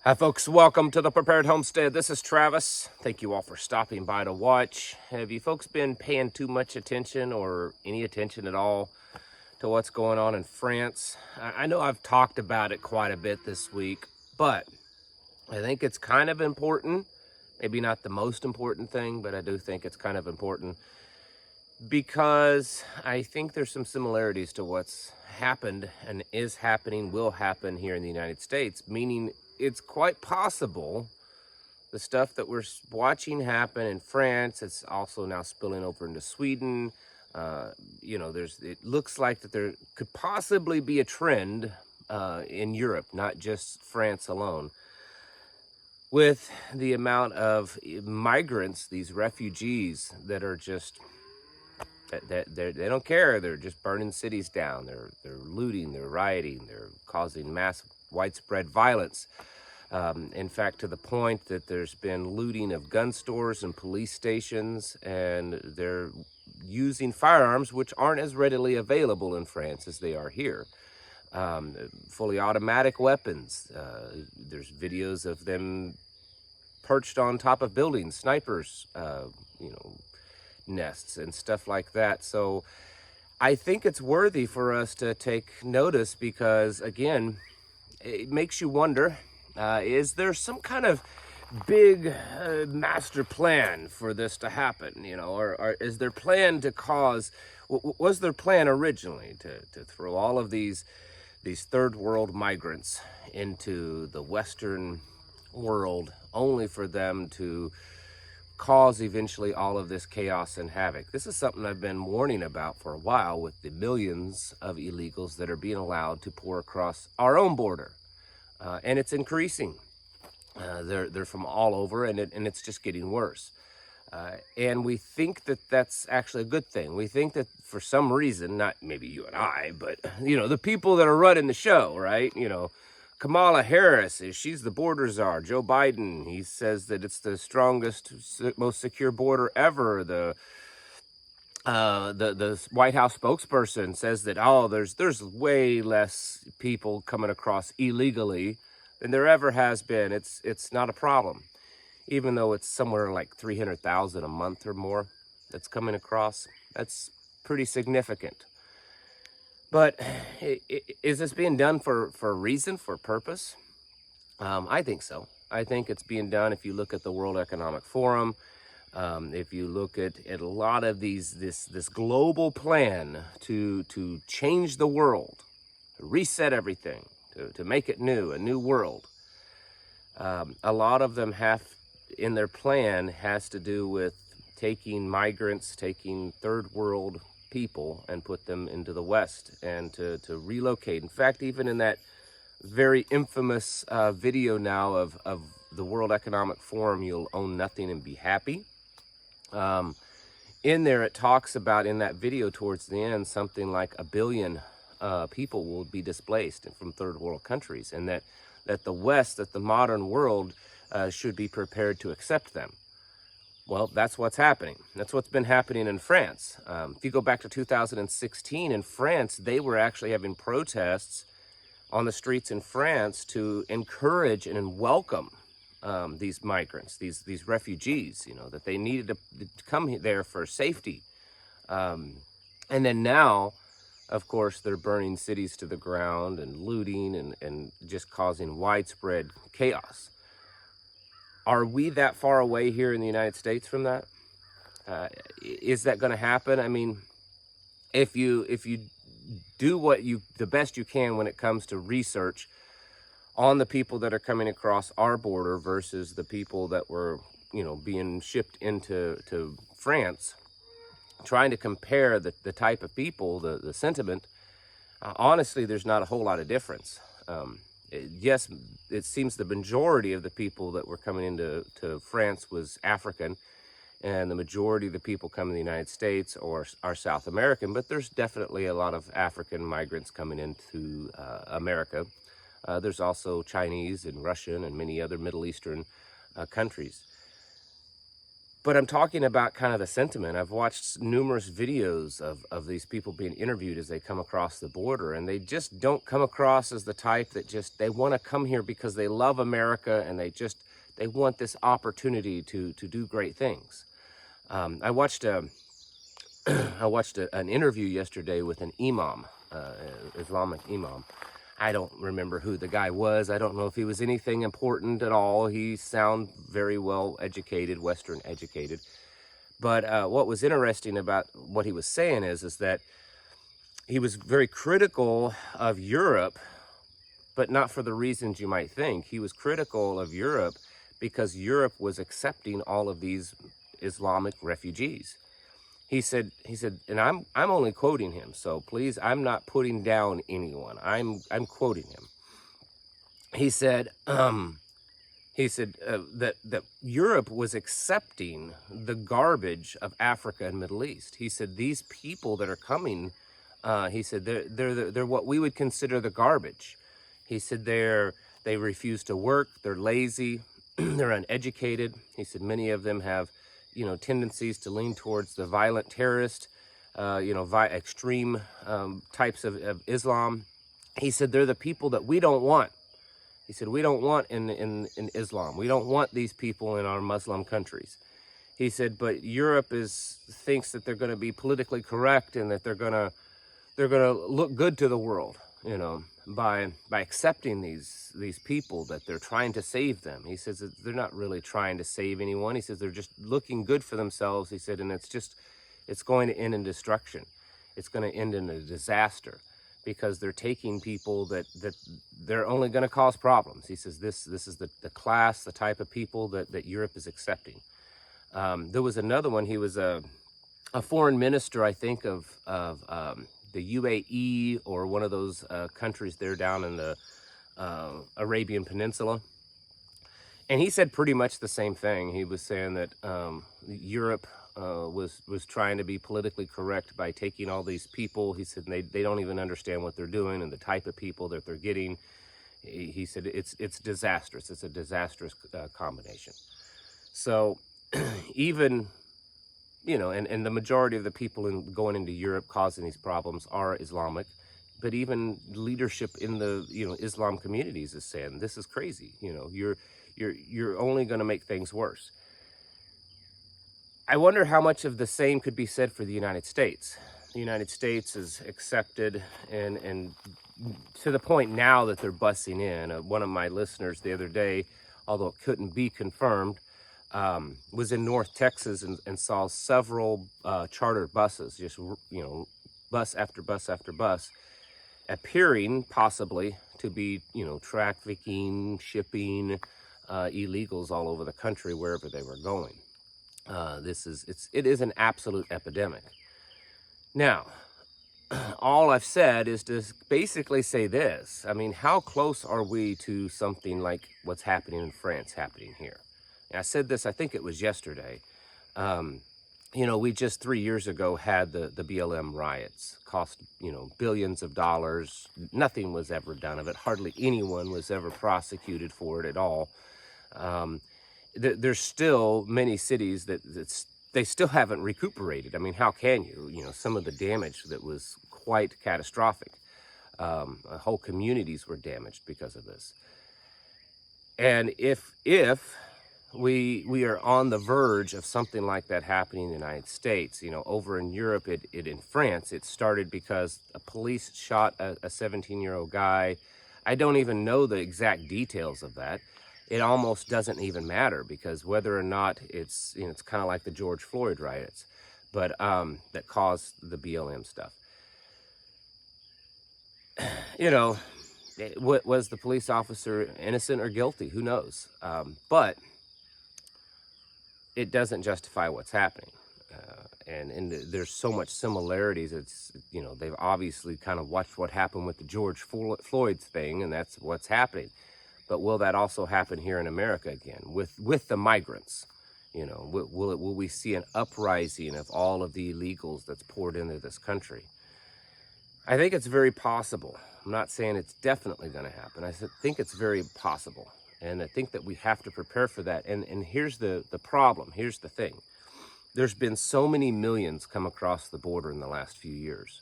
Hi folks, welcome to the Prepared Homestead. This is Travis. Thank you all for stopping by to watch. Have you folks been paying too much attention or any attention at all to what's going on in France? I know I've talked about it quite a bit this week, but I think it's kind of important. Maybe not the most important thing, but I do think it's kind of important because I think there's some similarities to what's happened and is happening, will happen here in the United States, meaning it's quite possible the stuff that we're watching happen in France, it's also now spilling over into Sweden. It looks like that there could possibly be a trend in Europe, not just France alone, with the amount of migrants, these refugees that are just they don't care. They're just burning cities down. They're looting. They're rioting. They're causing mass widespread violence. In fact, to the point that there's been looting of gun stores and police stations, and they're using firearms which aren't as readily available in France as they are here. Fully automatic weapons. There's videos of them perched on top of buildings, snipers, nests and stuff like that. So I think it's worthy for us to take notice because, again, it makes you wonder, is there some kind of big master plan for this to happen, or is there plan to cause, was their plan originally to throw all of these third world migrants into the Western world only for them to cause eventually all of this chaos and havoc? This is something I've been warning about for a while with the millions of illegals that are being allowed to pour across our own border. And it's increasing. They're from all over, and it's just getting worse. And we think that that's actually a good thing. We think that for some reason, not maybe you and I, but, the people that are running the show, right? Kamala Harris, she's the border czar. Joe Biden, he says that it's the strongest, most secure border ever. The White House spokesperson says that, there's way less people coming across illegally than there ever has been. It's not a problem, even though it's somewhere like 300,000 a month or more that's coming across. That's pretty significant. But is this being done for a reason, for a purpose? I think so. I think it's being done if you look at the World Economic Forum. If you look at a lot of this global plan to change the world, to reset everything, to make it new, a new world, a lot of them have in their plan has to do with taking migrants, taking third world people and put them into the West and to relocate. In fact, even in that very infamous video now of the World Economic Forum, You'll Own Nothing and Be Happy. In there, it talks about, in that video towards the end, something like 1 billion people will be displaced from third world countries, and that the West, that the modern world should be prepared to accept them. Well, that's what's happening. That's what's been happening in France. If you go back to 2016 in France, they were actually having protests on the streets in France to encourage and welcome these migrants, these refugees, that they needed to come there for safety. And then now, of course, they're burning cities to the ground and looting and just causing widespread chaos. Are we that far away here in the United States from that? Is that going to happen? I mean, if you do the best you can when it comes to research on the people that are coming across our border versus the people that were, being shipped into France, trying to compare the type of people, the sentiment, honestly, there's not a whole lot of difference. Yes, it seems the majority of the people that were coming into France was African, and the majority of the people coming to the United States are South American, but there's definitely a lot of African migrants coming into America. There's also Chinese and Russian and many other Middle Eastern countries. But I'm talking about kind of the sentiment. I've watched numerous videos of these people being interviewed as they come across the border, and they just don't come across as the type that just, they want to come here because they love America, and they want this opportunity to do great things. I watched an interview yesterday with an imam, Islamic imam. I don't remember who the guy was. I don't know if he was anything important at all. He sounded very well educated, Western educated. But what was interesting about what he was saying is that he was very critical of Europe, but not for the reasons you might think. He was critical of Europe because Europe was accepting all of these Islamic refugees. He said, and I'm only quoting him, so please, I'm not putting down anyone. I'm quoting him. He said that Europe was accepting the garbage of Africa and Middle East. He said these people that are coming, he said they're what we would consider the garbage. He said they refuse to work, they're lazy, they're uneducated. He said many of them have, tendencies to lean towards the violent terrorist, extreme types of Islam. He said they're the people that we don't want. He said we don't want in Islam. We don't want these people in our Muslim countries. He said, but Europe thinks that they're going to be politically correct and that they're going to look good to the world, by accepting these people, that they're trying to save them. He says that they're not really trying to save anyone. He says they're just looking good for themselves. He said, and it's going to end in destruction. It's going to end in a disaster because they're taking people that they're only going to cause problems. He says this is the class, the type of people that Europe is accepting. There was another one. He was a foreign minister, I think, of the UAE or one of those countries there down in the Arabian Peninsula. And he said pretty much the same thing. He was saying that Europe was trying to be politically correct by taking all these people. He said they don't even understand what they're doing and the type of people that they're getting. He said it's disastrous. It's a disastrous combination. So even, and the majority of the people going into Europe causing these problems are Islamic, but even leadership in the, Islam communities is saying, this is crazy. You're only going to make things worse. I wonder how much of the same could be said for the United States. The United States is accepted and to the point now that they're busing in. One of my listeners the other day, although it couldn't be confirmed, was in North Texas and saw several charter buses, just, bus after bus after bus, appearing possibly to be, trafficking, shipping illegals all over the country wherever they were going. It is an absolute epidemic. Now, all I've said is to basically say this. I mean, how close are we to something like what's happening in France happening here? And I said this, I think it was yesterday. We just 3 years ago had the BLM riots, cost, billions of dollars. Nothing was ever done of it. Hardly anyone was ever prosecuted for it at all. There's still many cities they still haven't recuperated. I mean, how can you? Some of the damage that was quite catastrophic. Whole communities were damaged because of this. And if we are on the verge of something like that happening in the United States, over in Europe, in France, it started because a police shot a 17-year-old guy. I don't even know the exact details of that. It almost doesn't even matter because whether or not it's kind of like the George Floyd riots, but that caused the BLM stuff. Was the police officer innocent or guilty? Who knows? But it doesn't justify what's happening. And there's so much similarities. They've obviously kind of watched what happened with the George Floyd thing, and that's what's happening. But will that also happen here in America again with the migrants? Will we see an uprising of all of the illegals that's poured into this country? I think it's very possible. I'm not saying it's definitely going to happen. I think it's very possible. And I think that we have to prepare for that. And here's the problem. Here's the thing. there's been so many millions come across the border in the last few years.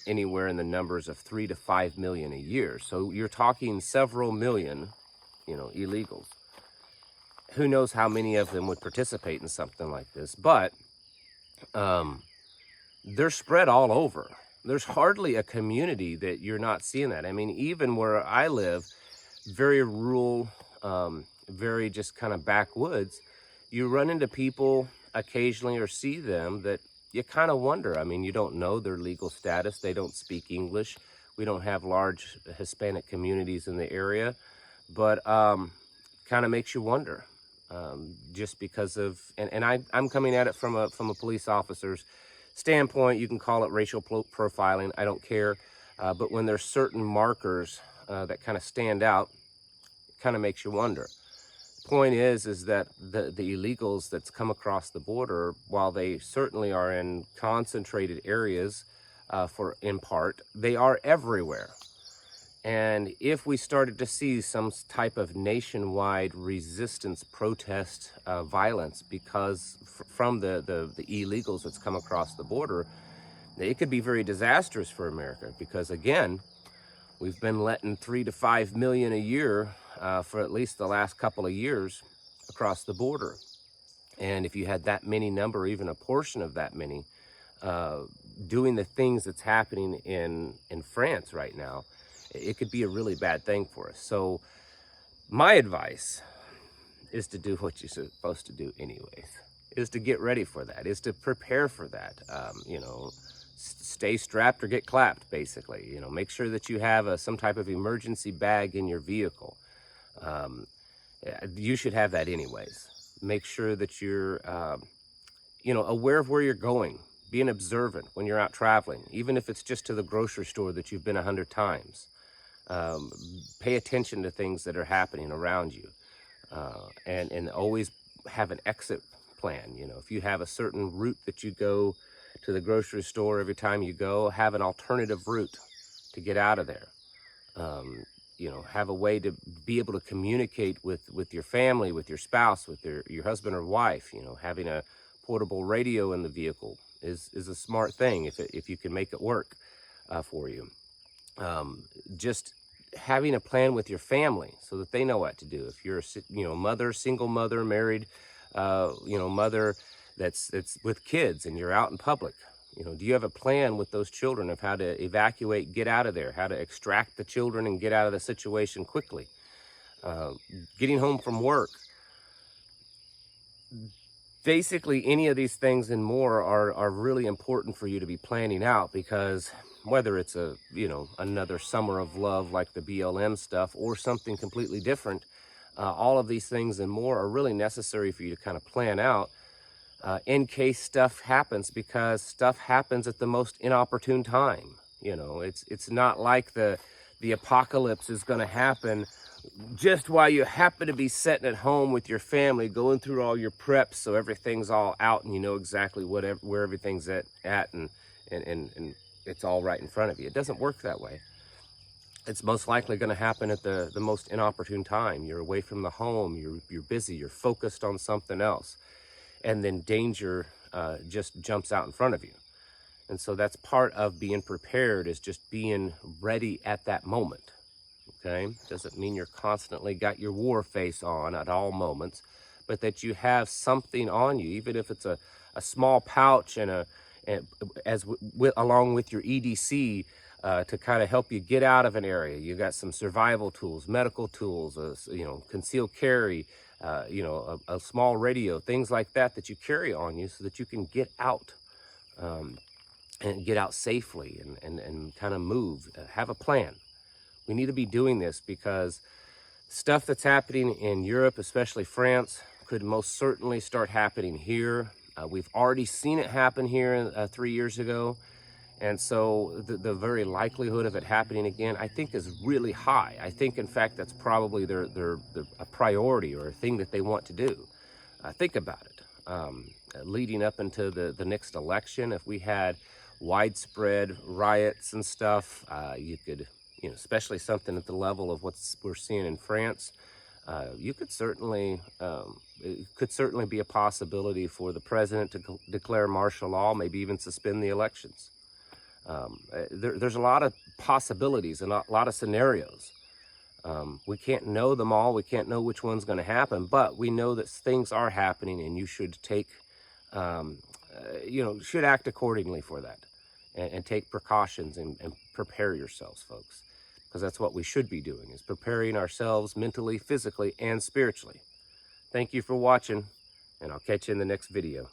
Anywhere in the numbers of 3 to 5 million a year. So you're talking several million, illegals. Who knows how many of them would participate in something like this, but they're spread all over. There's hardly a community that you're not seeing that. I mean, even where I live, very rural, very just kind of backwoods, you run into people occasionally or see them that you kind of wonder. I mean, you don't know their legal status. They don't speak English. We don't have large Hispanic communities in the area, but kind of makes you wonder, just because of, and I'm coming at it from a police officer's standpoint. You can call it racial profiling. I don't care. But when there's certain markers that kind of stand out, it kind of makes you wonder. Point is that the illegals that's come across the border, while they certainly are in concentrated areas in part, they are everywhere. And if we started to see some type of nationwide resistance, protest, violence from the illegals that's come across the border, it could be very disastrous for America, because again, we've been letting 3 to 5 million a year for at least the last couple of years across the border. And if you had that many number, even a portion of that many, doing the things that's happening in France right now, it could be a really bad thing for us. So my advice is to do what you're supposed to do anyways, is to get ready for that, is to prepare for that. Stay strapped or get clapped, basically. Make sure that you have some type of emergency bag in your vehicle. You should have that anyways. Make sure that you're, aware of where you're going. Being observant when you're out traveling, even if it's just to the grocery store that you've been 100 times. Pay attention to things that are happening around you, and always have an exit plan. If you have a certain route that you go to the grocery store every time you go, have an alternative route to get out of there. Have a way to be able to communicate with your family, with your spouse, with your husband or wife. Having a portable radio in the vehicle is a smart thing if you can make it work for you. Just having a plan with your family so that they know what to do. If you're a mother, single mother, married, mother that's with kids and you're out in public, do you have a plan with those children of how to evacuate, get out of there, how to extract the children and get out of the situation quickly? Getting home from work. Basically, any of these things and more are really important for you to be planning out, because whether it's another summer of love like the BLM stuff or something completely different, all of these things and more are really necessary for you to kind of plan out in case stuff happens, because stuff happens at the most inopportune time. It's not like the apocalypse is going to happen just while you happen to be sitting at home with your family, going through all your preps so everything's all out and you know exactly where everything's at and it's all right in front of you. It doesn't work that way. It's most likely going to happen at the most inopportune time. You're away from the home, you're busy, you're focused on something else, and then danger just jumps out in front of you. And so that's part of being prepared, is just being ready at that moment. Okay, doesn't mean you're constantly got your war face on at all moments, but that you have something on you, even if it's a small pouch along with your EDC to kind of help you get out of an area. You got some survival tools, medical tools, concealed carry, a small radio, things like that you carry on you so that you can get out and get out safely and kind of move. Have a plan. We need to be doing this because stuff that's happening in Europe, especially France, could most certainly start happening here. We've already seen it happen here 3 years ago. And so the very likelihood of it happening again, I think, is really high. I think, in fact, that's probably a priority or a thing that they want to do. Think about it. Leading up into the next election, if we had widespread riots and stuff, you could, especially something at the level of what we're seeing in France, you could certainly, it could certainly be a possibility for the president to declare martial law, maybe even suspend the elections. There's a lot of possibilities and a lot of scenarios. We can't know them all. We can't know which one's going to happen, but we know that things are happening, and you should take, should act accordingly for that, and take precautions and prepare yourselves, folks, because that's what we should be doing, is preparing ourselves mentally, physically, and spiritually. Thank you for watching, and I'll catch you in the next video.